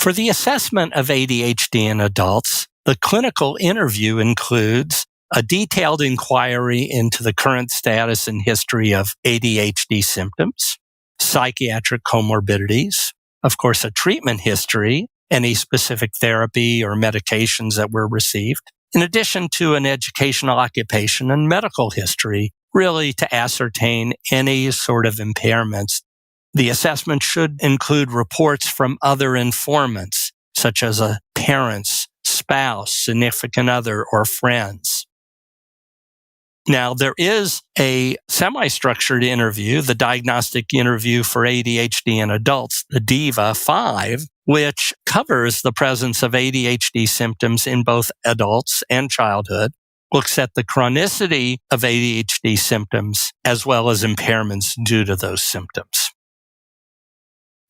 For the assessment of ADHD in adults, the clinical interview includes a detailed inquiry into the current status and history of ADHD symptoms, psychiatric comorbidities, of course, a treatment history, any specific therapy or medications that were received, in addition to an educational, occupation, and medical history, really to ascertain any sort of impairments. The assessment should include reports from other informants, such as a parent's spouse, significant other, or friends. Now, there is a semi-structured interview, the Diagnostic Interview for ADHD in Adults, the DIVA-5, which covers the presence of ADHD symptoms in both adults and childhood, looks at the chronicity of ADHD symptoms, as well as impairments due to those symptoms.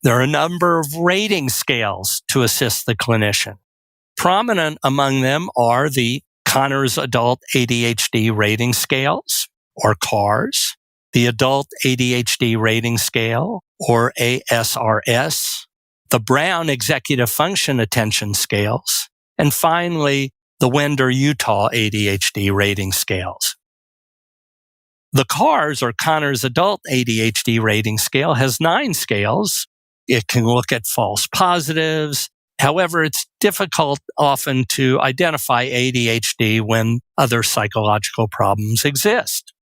There are a number of rating scales to assist the clinician. Prominent among them are the Conners Adult ADHD Rating Scales, or CARS, the Adult ADHD Rating Scale, or ASRS, the Brown Executive Function Attention Scales, and finally, the Wender-Utah ADHD Rating Scales. The CARS, or Conners Adult ADHD Rating Scale, has 9 scales. It can look at false positives. However, it's difficult often to identify ADHD when other psychological problems exist.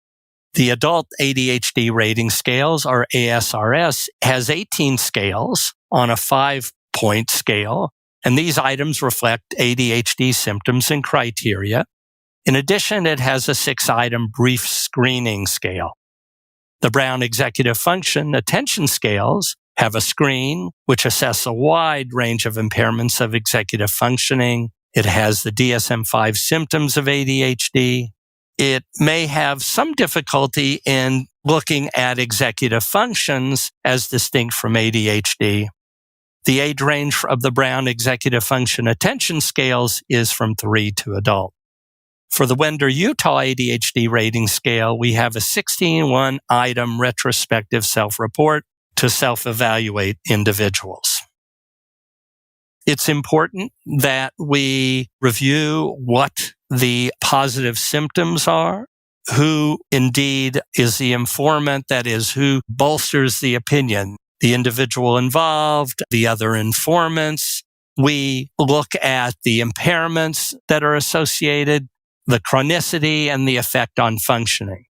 The Adult ADHD Rating Scales, or ASRS, has 18 scales on a 5-point scale, and these items reflect ADHD symptoms and criteria. In addition, it has a 6-item brief screening scale. The Brown Executive Function Attention Scales have a screen which assesses a wide range of impairments of executive functioning. It has the DSM-5 symptoms of ADHD. It may have some difficulty in looking at executive functions as distinct from ADHD. The age range of the Brown Executive Function Attention Scales is from 3 to adult. For the Wender-Utah ADHD Rating Scale, we have a 16-item retrospective self-report to self-evaluate individuals. It's important that we review what the positive symptoms are, who indeed is the informant, that is, who bolsters the opinion, the individual involved, the other informants. We look at the impairments that are associated, the chronicity, and the effect on functioning.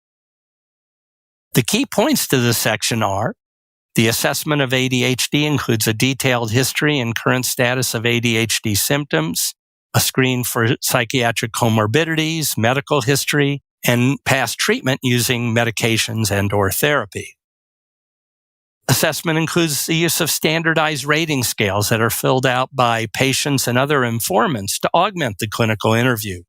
The key points to this section are: the assessment of ADHD includes a detailed history and current status of ADHD symptoms, a screen for psychiatric comorbidities, medical history, and past treatment using medications and/or therapy. Assessment includes the use of standardized rating scales that are filled out by patients and other informants to augment the clinical interview.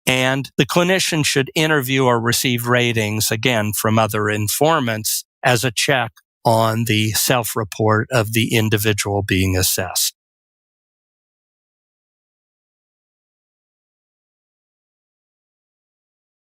And the clinician should interview or receive ratings, again, from other informants as a check on the self-report of the individual being assessed.